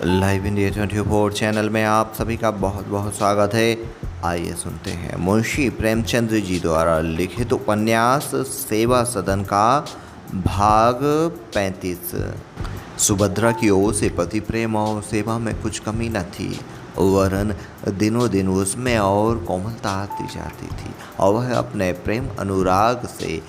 Live India 24 channel में आप सभी का बहुत बहुत स्वागत है। आइए सुनते हैं मुंशी प्रेमचंद जी द्वारा लिखित उपन्यास सेवा सदन का भाग 35। सुभद्रा की ओर से पति प्रेम और सेवा में कुछ कमी न थी, वरन दिनों दिन उसमें और कोमलता आती जाती थी और वह अपने प्रेम अनुराग से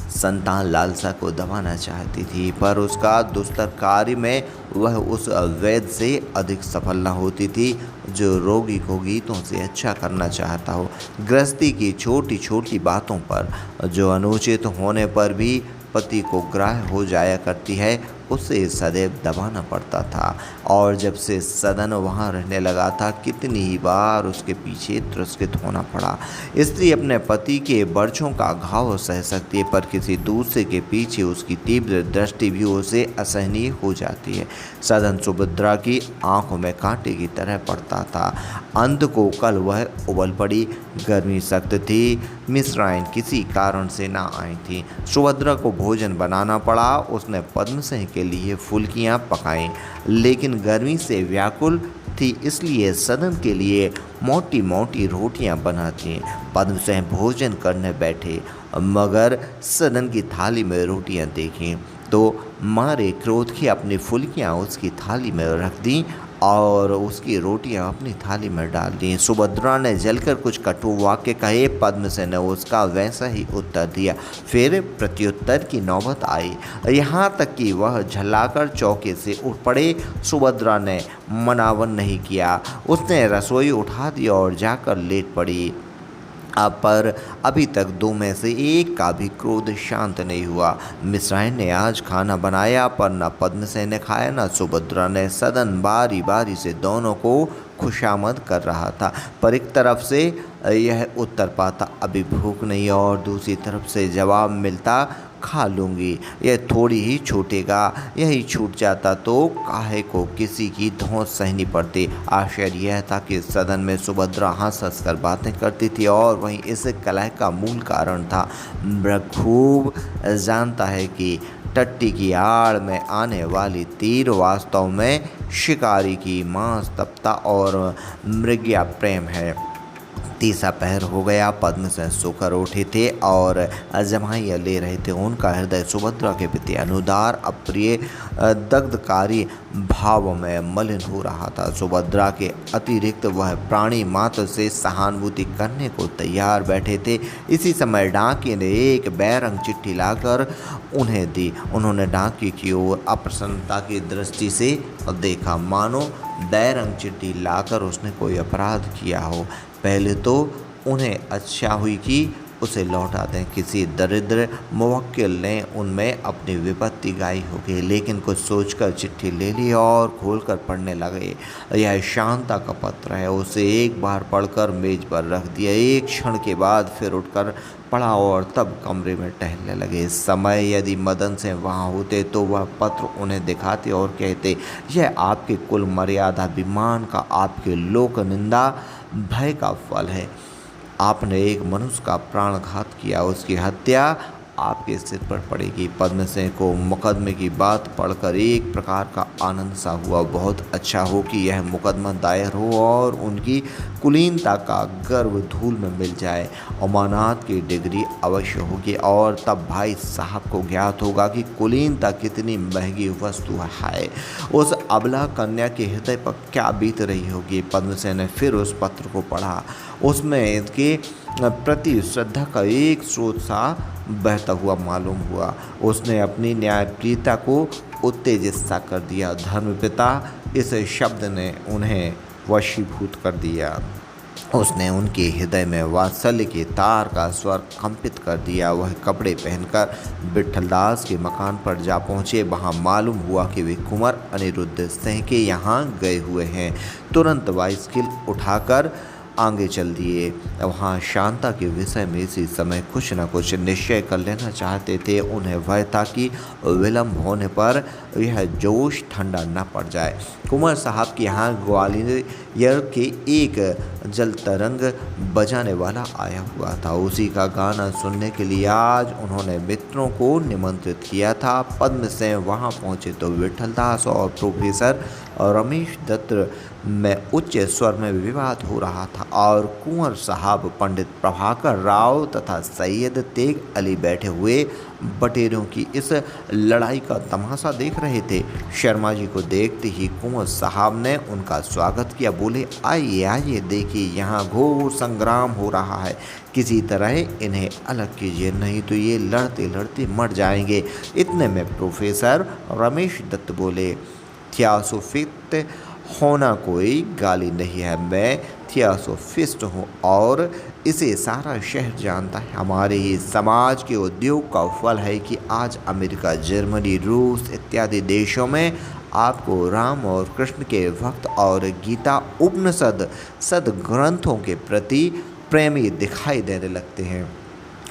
संतान लालसा को दबाना चाहती थी, पर उसका दुस्तर कार्य में वह उस वैद्य से अधिक सफल न होती थी जो रोगी को गीतों से अच्छा करना चाहता हो। गृहस्थी की छोटी छोटी बातों पर जो अनुचित होने पर भी पति को ग्राह्य हो जाया करती है, उसे सदैव दबाना पड़ता था। और जब से सदन वहाँ रहने लगा था, कितनी ही बार उसके पीछे तिरस्कृत होना पड़ा। स्त्री अपने पति के बर्छों का घाव सह सकती है, पर किसी दूसरे के पीछे उसकी तीव्र दृष्टि भी उसे असहनीय हो जाती है। सदन सुभद्रा की आंखों में कांटे की तरह पड़ता था। अंत को कल वह उबल पड़ी। गर्मी सख्त थी, मिश्राइन किसी कारण से ना आई थी। सुभद्रा को भोजन बनाना पड़ा। उसने पद्मसिंह के लिए फुल्कियाँ पकाईं, लेकिन गर्मी से व्याकुल थी, इसलिए सदन के लिए मोटी मोटी रोटियां बनाती। पद्मसिंह भोजन करने बैठे, मगर सदन की थाली में रोटियां देखी तो मारे क्रोध की अपनी फुल्कियां उसकी थाली में रख दी और उसकी रोटियां अपनी थाली में डाल दी। सुभद्रा ने जलकर कुछ कटु वाक्य कहे, पद्मसिंह ने उसका वैसा ही उत्तर दिया। फिर प्रत्युत्तर की नौबत आई, यहाँ तक कि वह झल्लाकर चौके से उठ पड़े। सुभद्रा ने मनावन नहीं किया। उसने रसोई उठा दी और जाकर लेट पड़ी। पर अभी तक दो में से एक का भी क्रोध शांत नहीं हुआ। मिश्राइन ने आज खाना बनाया, पर न पद्मसिंह ने खाया न सुभद्रा ने। सदन बारी बारी से दोनों को खुशामद कर रहा था, पर एक तरफ से यह उत्तर पाता अभी भूख नहीं, और दूसरी तरफ से जवाब मिलता खा लूँगी, यह थोड़ी ही छूटेगा। यही छूट जाता तो काहे को किसी की धौंस सहनी पड़ती। आश्चर्य यह था कि सदन में सुभद्रा हंस हंस कर बातें करती थी, और वहीं इस कलह का मूल कारण था। खूब जानता है कि टट्टी की आड़ में आने वाली तीर वास्तव में शिकारी की मांस तप्ता और मृग्या प्रेम है। तीसरा पहर हो गया। पद्मसिंह सोकर उठे थे और जमाइयाँ ले रहे थे। उनका हृदय सुभद्रा के प्रति अनुदार, अप्रिय, दग्धकारी भाव में मलिन हो रहा था। सुभद्रा के अतिरिक्त वह प्राणी मात्र से सहानुभूति करने को तैयार बैठे थे। इसी समय डाकिये ने एक बैरंग चिट्ठी लाकर उन्हें दी। उन्होंने डाकिये की ओर अप्रसन्नता की दृष्टि से देखा, मानो बैरंग चिट्ठी लाकर उसने कोई अपराध किया हो। पहले तो उन्हें अच्छा हुई कि उसे लौटा दें। किसी दरिद्र मुवक्किल ने उनमें अपनी विपत्ति गाई होगी, लेकिन कुछ सोचकर चिट्ठी ले ली और खोलकर पढ़ने लगे। यह शांता का पत्र है। उसे एक बार पढ़कर मेज पर रख दिया। एक क्षण के बाद फिर उठकर पढ़ा और तब कमरे में टहलने लगे। इस समय यदि मदन सिंह वहाँ होते तो वह पत्र उन्हें दिखाते और कहते, यह आपके कुल मर्यादा अभिमान का, आपके लोक निंदा भय का फल है। आपने एक मनुष्य का प्राणघात किया, उसकी हत्या आपके सिर पर पड़ेगी। पद्मसिंह को मुकदमे की बात पढ़कर एक प्रकार का आनंद सा हुआ। बहुत अच्छा हो कि यह मुकदमा दायर हो और उनकी कुलीनता का गर्व धूल में मिल जाए। अमानत की डिग्री अवश्य होगी, और तब भाई साहब को ज्ञात होगा कि कुलीनता कितनी महंगी वस्तु है। उस अबला कन्या के हृदय पर क्या बीत रही होगी। पद्मसिंह ने फिर उस पत्र को पढ़ा। उसमें इसके प्रति श्रद्धा का एक स्रोत सा बहता हुआ मालूम हुआ। उसने अपनी न्यायप्रियता को उत्तेजित सा कर दिया। धर्मपिता इस शब्द ने उन्हें वशीभूत कर दिया। उसने उनके हृदय में वात्सल्य के तार का स्वर कंपित कर दिया। वह कपड़े पहनकर विठलदास के मकान पर जा पहुँचे। वहाँ मालूम हुआ कि वे कुंवर अनिरुद्ध सिंह के यहाँ गए हुए हैं। तुरंत बाइसिकल उठाकर आगे चल दिए। वहाँ शांता के विषय में इसी समय कुछ न कुछ निश्चय कर लेना चाहते थे। उन्हें भय था कि विलम्ब होने पर यह जोश ठंडा न पड़ जाए। कुंवर साहब के यहाँ ग्वालियर के एक जल तरंग बजाने वाला आया हुआ था। उसी का गाना सुनने के लिए आज उन्होंने मित्रों को निमंत्रित किया था। पद्म सिंह वहाँ पहुँचे तो विठलदास और प्रोफेसर रमेश दत्त में उच्च स्वर में विवाद हो रहा था और कुंवर साहब पंडित प्रभाकर राव तथा सैयद तेग अली बैठे हुए बटेरों की इस लड़ाई का तमाशा देख रहे थे। शर्मा जी को देखते ही कुंवर साहब ने उनका स्वागत किया। बोले, आइए आइए, देखिए यहाँ घोर संग्राम हो रहा है। किसी तरह इन्हें अलग कीजिए, नहीं तो ये लड़ते लड़ते मर जाएंगे। इतने में प्रोफेसर रमेश दत्त बोले, थियोसोफिस्ट होना कोई गाली नहीं है। मैं थियोसोफिस्ट हूँ और इसे सारा शहर जानता है। हमारे ही समाज के उद्योग का फल है कि आज अमेरिका, जर्मनी, रूस इत्यादि देशों में आपको राम और कृष्ण के भक्त और गीता उपनिषद सदग्रंथों के प्रति प्रेमी दिखाई देने लगते हैं।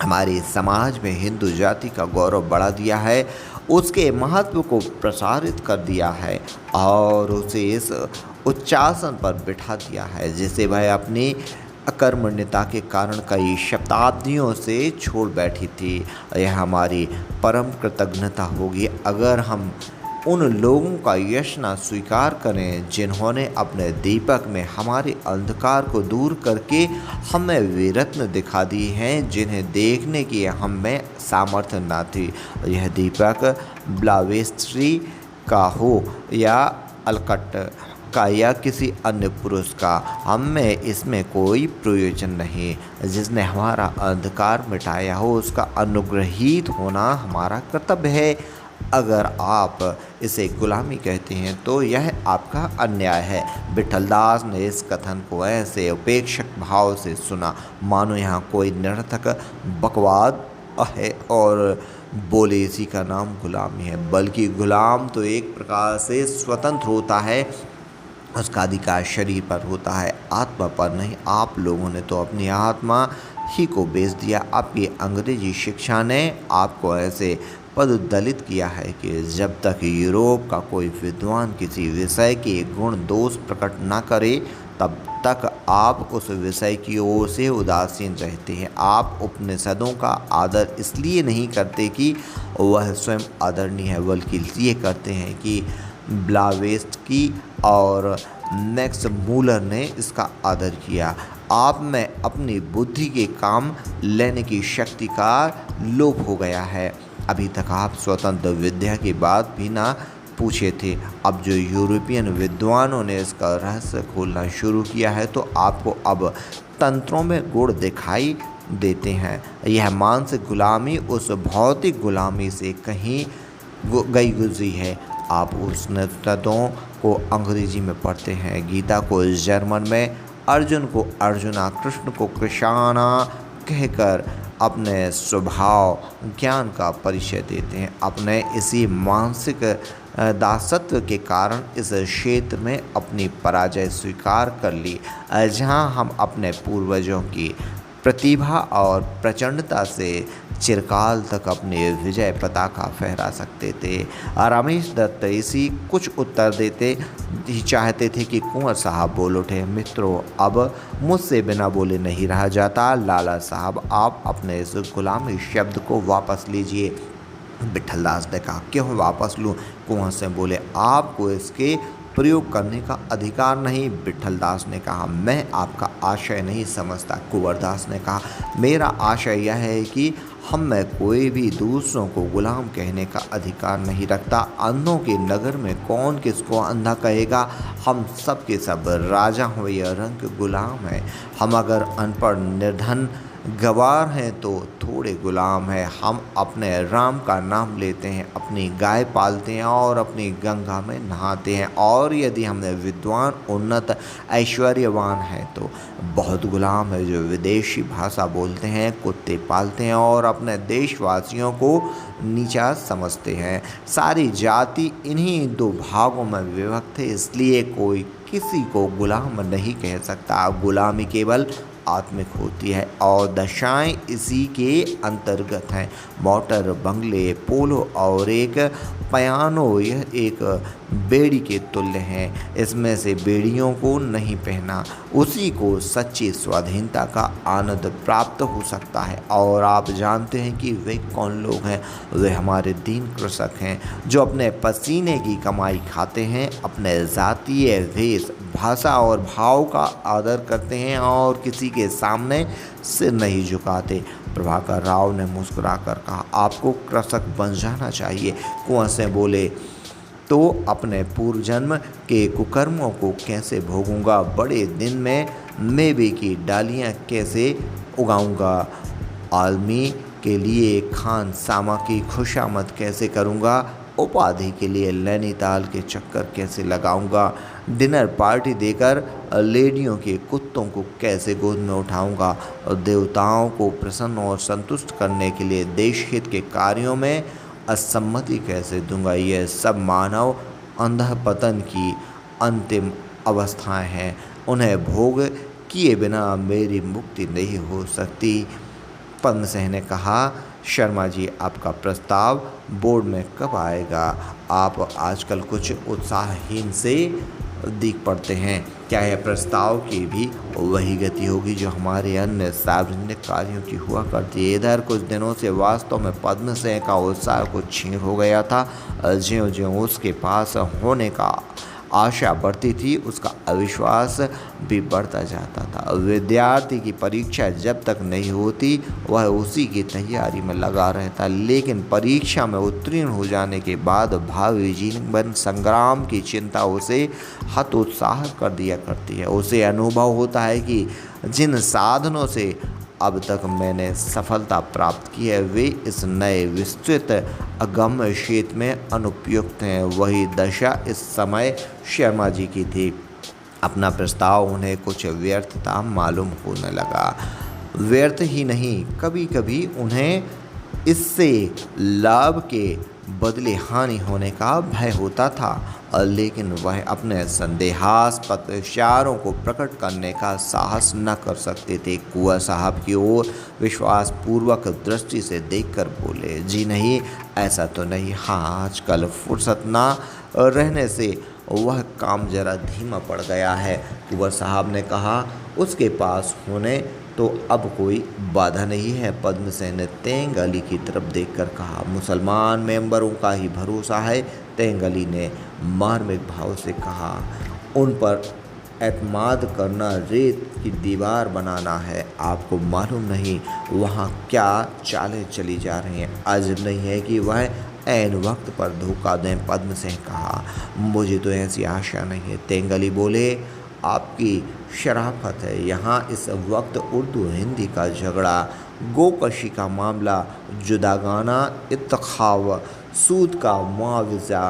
हमारे समाज में हिंदू जाति का गौरव बढ़ा दिया है, उसके महत्व को प्रसारित कर दिया है और उसे इस उच्चासन पर बिठा दिया है जिसे वह अपनी अकर्मण्यता के कारण कई शताब्दियों से छोड़ बैठी थी। यह हमारी परम कृतज्ञता होगी अगर हम उन लोगों का यश न स्वीकार करें जिन्होंने अपने दीपक में हमारे अंधकार को दूर करके हमें वीरत्न दिखा दी हैं, जिन्हें देखने की हम में सामर्थ्य न थी। यह दीपक ब्लावेस्ट्री का हो या अलकट का या किसी अन्य पुरुष का, हमें इसमें कोई प्रयोजन नहीं। जिसने हमारा अंधकार मिटाया हो उसका अनुग्रहीत होना हमारा कर्तव्य है। अगर आप इसे गुलामी कहते हैं तो यह आपका अन्याय है। विठलदास ने इस कथन को ऐसे उपेक्षक भाव से सुना मानो यहाँ कोई निरर्थक बकवाद है और बोले इसी का नाम गुलामी है। बल्कि गुलाम तो एक प्रकार से स्वतंत्र होता है, उसका अधिकार शरीर पर होता है, आत्मा पर नहीं। आप लोगों ने तो अपनी आत्मा ही को बेच दिया। आपकी अंग्रेजी शिक्षा ने आपको ऐसे पद दलित किया है कि जब तक यूरोप का कोई विद्वान किसी विषय के गुण दोष प्रकट न करे तब तक आप उस विषय की ओर से उदासीन रहते हैं। आप उपनिषदों का आदर इसलिए नहीं करते कि वह स्वयं आदरणीय है, बल्कि इसलिए करते हैं कि ब्लावेत्स्की और मैक्स मूलर ने इसका आदर किया। आप में अपनी बुद्धि के काम लेने की शक्ति का लोप हो गया है। अभी तक आप स्वतंत्र विद्या की बात भी ना पूछे थे। अब जो यूरोपियन विद्वानों ने इसका रहस्य खोलना शुरू किया है तो आपको अब तंत्रों में गुण दिखाई देते हैं। यह मानसिक गुलामी उस भौतिक गुलामी से कहीं गई गुजरी है। आप उस उपनिषदों को अंग्रेजी में पढ़ते हैं, गीता को जर्मन में, अर्जुन को अर्जुना, कृष्ण को कृष्णा कहकर अपने स्वभाव ज्ञान का परिचय देते हैं। अपने इसी मानसिक दासत्व के कारण इस क्षेत्र में अपनी पराजय स्वीकार कर ली, जहां हम अपने पूर्वजों की प्रतिभा और प्रचंडता से चिरकाल तक अपनी विजय पताका फहरा सकते थे। रमेश दत्त इसी कुछ उत्तर देते ही चाहते थे कि कुंवर साहब बोल उठे, मित्रों अब मुझसे बिना बोले नहीं रहा जाता। लाला साहब आप अपने इस गुलामी शब्द को वापस लीजिए। विठलदास ने कहा, क्यों वापस लूँ? कुंवर से बोले, आपको इसके प्रयोग करने का अधिकार नहीं। विठलदास ने कहा, मैं आपका आशय नहीं समझता। कुंवरदास ने कहा, मेरा आशय यह है कि हम में कोई भी दूसरों को गुलाम कहने का अधिकार नहीं रखता। अंधों के नगर में कौन किसको अंधा कहेगा? हम सब के सब राजा हो या रंग गुलाम हैं। हम अगर अनपढ़, निर्धन गवार हैं तो थोड़े गुलाम हैं। हम अपने राम का नाम लेते हैं, अपनी गाय पालते हैं और अपनी गंगा में नहाते हैं। और यदि हमने विद्वान, उन्नत, ऐश्वर्यवान हैं तो बहुत गुलाम है जो विदेशी भाषा बोलते हैं, कुत्ते पालते हैं और अपने देशवासियों को नीचा समझते हैं। सारी जाति इन्हीं दो भागों में विभक्त है, इसलिए कोई किसी को गुलाम नहीं कह सकता। गुलामी केवल आत्मिक होती है और दशाएं इसी के अंतर्गत हैं। मोटर, बंगले, पोलो और एक पियानो यह एक बेड़ी के तुल्य हैं। इसमें से बेड़ियों को नहीं पहना, उसी को सच्ची स्वाधीनता का आनंद प्राप्त हो सकता है। और आप जानते हैं कि वे कौन लोग हैं? वे हमारे दीन कृषक हैं जो अपने पसीने की कमाई खाते हैं, अपने जातीय वेश, भाषा और भाव का आदर करते हैं और किसी के सामने सिर नहीं झुकाते। प्रभाकर राव ने मुस्कुराकर कहा, आपको कृषक बन जाना चाहिए। कुंवर सिंह बोले, तो अपने पूर्व जन्म के कुकर्मों को कैसे भोगूंगा? बड़े दिन में मेवे की डालियां कैसे उगाऊंगा? आलमी के लिए खान सामा की खुशामद कैसे करूंगा? उपाधि के लिए नैनीताल के चक्कर कैसे लगाऊंगा? डिनर पार्टी देकर लेडियों के कुत्तों को कैसे गोद में उठाऊंगा? और देवताओं को प्रसन्न और संतुष्ट करने के लिए देश हित के कार्यों में असम्मति कैसे दूंगा? यह सब मानव अंधःपतन की अंतिम अवस्थाएं हैं। उन्हें भोग किए बिना मेरी मुक्ति नहीं हो सकती। पद्म सिंह ने कहा, शर्मा जी, आपका प्रस्ताव बोर्ड में कब आएगा? आप आजकल कुछ उत्साहहीन से दिख पड़ते हैं। क्या यह प्रस्ताव की भी वही गति होगी जो हमारे अन्य सार्वजनिक कार्यों की हुआ करती है? इधर कुछ दिनों से वास्तव में पद्म सिंह का उत्साह कुछ क्षीण हो गया था। ज्यों-ज्यों उसके पास होने का आशा बढ़ती थी, उसका अविश्वास भी बढ़ता जाता था। विद्यार्थी की परीक्षा जब तक नहीं होती वह उसी की तैयारी में लगा रहता, लेकिन परीक्षा में उत्तीर्ण हो जाने के बाद भावी जीवन संग्राम की चिंता उसे हतोत्साह कर दिया करती है। उसे अनुभव होता है कि जिन साधनों से अब तक मैंने सफलता प्राप्त की है वे इस नए विस्तृत अगम्य क्षेत्र में अनुपयुक्त हैं। वही दशा इस समय शर्मा जी की थी। अपना प्रस्ताव उन्हें कुछ व्यर्थता मालूम होने लगा। व्यर्थ ही नहीं, कभी कभी उन्हें इससे लाभ के बदले हानि होने का भय होता था, लेकिन वह अपने संदेहास्पद विचारों को प्रकट करने का साहस न कर सकते थे। कुंवर साहब की ओर विश्वासपूर्वक दृष्टि से देखकर बोले, जी नहीं, ऐसा तो नहीं। हाँ, आजकल फुर्सत ना रहने से वह काम जरा धीमा पड़ गया है। कुंवर साहब ने कहा, उसके पास होने तो अब कोई बाधा नहीं है। पद्म सिंह ने तेंग अली की तरफ देखकर कहा, मुसलमान मेंबरों का ही भरोसा है। तेंग अली ने मार्मिक भाव से कहा, उन पर एतमाद करना रेत की दीवार बनाना है। आपको मालूम नहीं वहाँ क्या चालें चली जा रही हैं। अजब नहीं है कि वह ऐन वक्त पर धोखा दें। पद्म सिंह कहा, मुझे तो ऐसी आशा नहीं है। तेंग अली बोले, आपकी शराफत है। यहाँ इस वक्त उर्दू हिंदी का झगड़ा, गोकशी का मामला, जुदागाना इत्तखाव, सूद का मुआवजा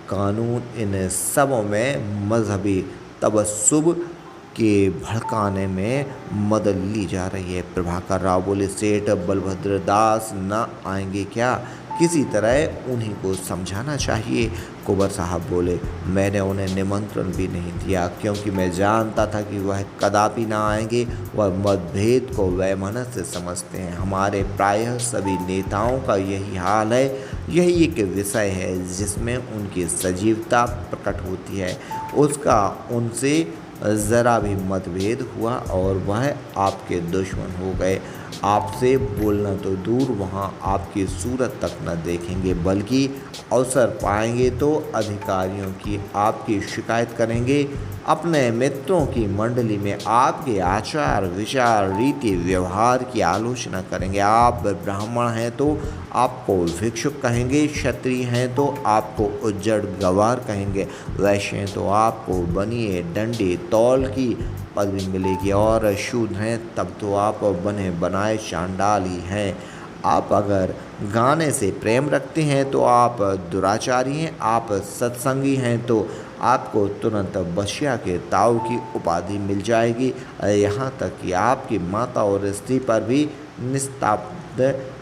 कानून, इन सबों में मजहबी तबस्सुब के भड़काने में मदद ली जा रही है। प्रभाकर राव बोले, सेठ बलभद्र दास न आएंगे क्या? किसी तरह उन्हीं को समझाना चाहिए। कुंवर साहब बोले, मैंने उन्हें निमंत्रण भी नहीं दिया क्योंकि मैं जानता था कि वह कदापि ना आएंगे। वह मतभेद को वैमनस्य समझते हैं। हमारे प्रायः सभी नेताओं का यही हाल है। यही एक विषय है जिसमें उनकी सजीवता प्रकट होती है। उसका उनसे ज़रा भी मतभेद हुआ और वह आपके दुश्मन हो गए। आपसे बोलना तो दूर, वहाँ आपकी सूरत तक न देखेंगे, बल्कि अवसर पाएंगे तो अधिकारियों की आपकी शिकायत करेंगे। अपने मित्रों की मंडली में आपके आचार विचार रीति व्यवहार की आलोचना करेंगे। आप ब्राह्मण हैं तो आपको भिक्षुक कहेंगे, क्षत्रिय हैं तो आपको उज्जड़ गवार कहेंगे, वैश्य हैं तो आपको बनिए डंडे तौल की पदवी मिलेगी। और शूद्र हैं तब तो आप बने बनाए चांडाल ही हैं। आप अगर गाने से प्रेम रखते हैं तो आप दुराचारी हैं। आप सत्संगी हैं तो आपको तुरंत बसिया के ताऊ की उपाधि मिल जाएगी। यहाँ तक कि आपकी माता और स्त्री पर भी निस्ताप्त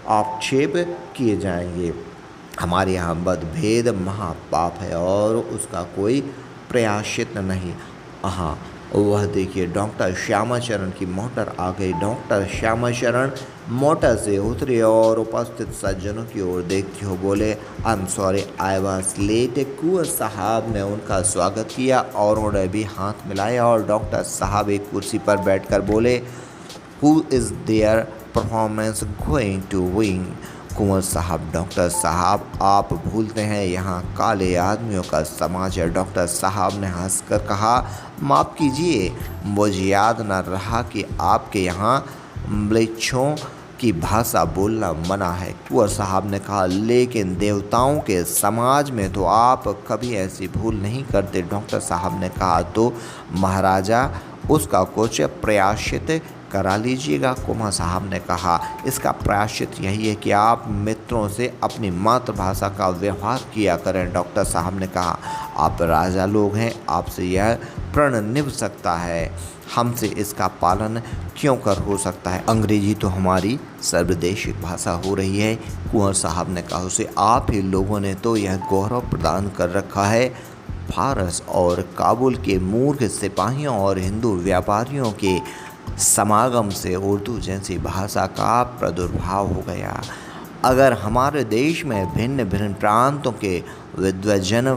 आक्षेप किए जाएंगे। हमारे यहाँ मतभेद महापाप है और उसका कोई प्रायश्चित नहीं। हाँ, वह देखिए डॉक्टर श्यामाचरण की मोटर आ गई। डॉक्टर श्यामाचरण मोटर से उतरे और उपस्थित सज्जनों की ओर देखते हुए बोले, I am sorry I was late. Kunwar Sahab ने उनका स्वागत किया और उन्होंने भी हाथ मिलाया और डॉक्टर साहब एक कुर्सी पर बैठकर बोले, who is their performance going to win. Kunwar Sahab, doctor साहब आप भूलते हैं यहाँ काले आदमियों का समाज है। डॉक्टर साहब ने हंसकर कहा, माफ़ कीजिए मुझे याद न रहा कि आपके यहाँ म्लेच्छों की भाषा बोलना मना है। कुंवर साहब ने कहा, लेकिन देवताओं के समाज में तो आप कभी ऐसी भूल नहीं करते। डॉक्टर साहब ने कहा, तो महाराजा उसका कुछ प्रायश्चित करा लीजिएगा। कुंवर साहब ने कहा, इसका प्रायश्चित यही है कि आप मित्रों से अपनी मातृभाषा का व्यवहार किया करें। डॉक्टर साहब ने कहा, आप राजा लोग हैं, आपसे यह प्रण निभ सकता है, हमसे इसका पालन क्यों कर हो सकता है। अंग्रेजी तो हमारी सर्वदेशिक भाषा हो रही है। कुंवर साहब ने कहा, उसे आप ही लोगों ने तो यह गौरव प्रदान कर रखा है। फारस और काबुल के मूर्ख सिपाहियों और हिंदू व्यापारियों के समागम से उर्दू जैसी भाषा का प्रादुर्भाव हो गया। अगर हमारे देश में भिन्न भिन्न प्रांतों के विद्वजन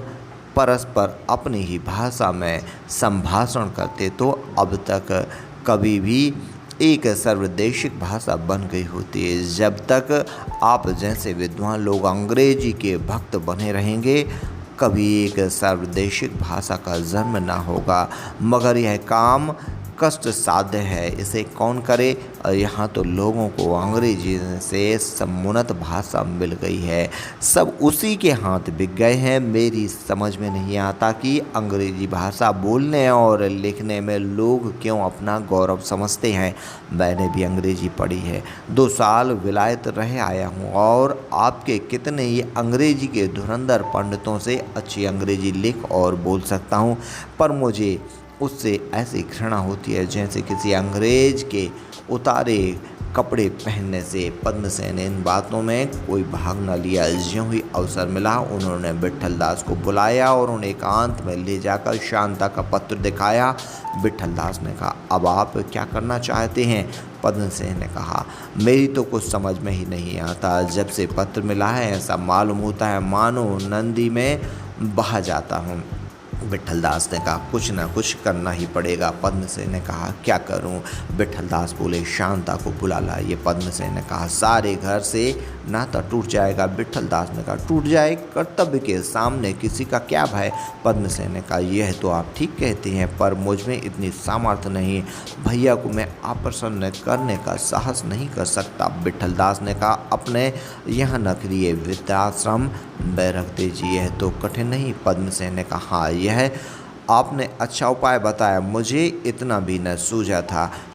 परस्पर अपनी ही भाषा में संभाषण करते तो अब तक कभी भी एक सर्वदेशिक भाषा बन गई होती है। जब तक आप जैसे विद्वान लोग अंग्रेजी के भक्त बने रहेंगे कभी एक सर्वदेशिक भाषा का जन्म ना होगा। मगर यह काम कष्ट साध्य है, इसे कौन करे। यहाँ तो लोगों को अंग्रेजी से समुन्नत भाषा मिल गई है, सब उसी के हाथ बिक गए हैं। मेरी समझ में नहीं आता कि अंग्रेजी भाषा बोलने और लिखने में लोग क्यों अपना गौरव समझते हैं। मैंने भी अंग्रेजी पढ़ी है, 2 साल विलायत रह आया हूँ और आपके कितने ही अंग्रेजी के धुरंधर पंडितों से अच्छी अंग्रेजी लिख और बोल सकता हूँ, पर मुझे उससे ऐसी घृणा होती है जैसे किसी अंग्रेज के उतारे कपड़े पहनने से। पद्मसेन ने इन बातों में कोई भाग न लिया। ज्यों ही अवसर मिला उन्होंने विट्ठल दास को बुलाया और उन्हें एकांत में ले जाकर शांता का पत्र दिखाया। विट्ठल दास ने कहा, अब आप क्या करना चाहते हैं। पद्मसेन ने कहा, मेरी तो कुछ समझ में ही नहीं आता। जब से पत्र मिला है ऐसा मालूम होता है मानो नंदी में बहा जाता हूँ। विट्ठल दास ने कहा, कुछ ना कुछ करना ही पड़ेगा। पद्मसेन ने कहा, क्या करूं। विट्ठल दास बोले, शांता को बुला लाइए। पद्मसेन ने कहा, सारे घर से नाता टूट जाएगा। विट्ठल दास ने कहा, टूट जाए, कर्तव्य के सामने किसी का क्या भय। पद्मसेन ने कहा, यह तो आप ठीक कहते हैं, पर मुझ में इतनी सामर्थ्य नहीं, भैया को मैं अप्रसन्न करने का साहस नहीं कर सकता। विट्ठल दास ने कहा, अपने यहाँ नगरीय वृद्धाश्रम में रख दीजिए, यह तो कठिन नहीं। पद्मसेन ने कहा, हाँ यह आपने अच्छा उपाय बताया, मुझे इतना भी न सूझा था।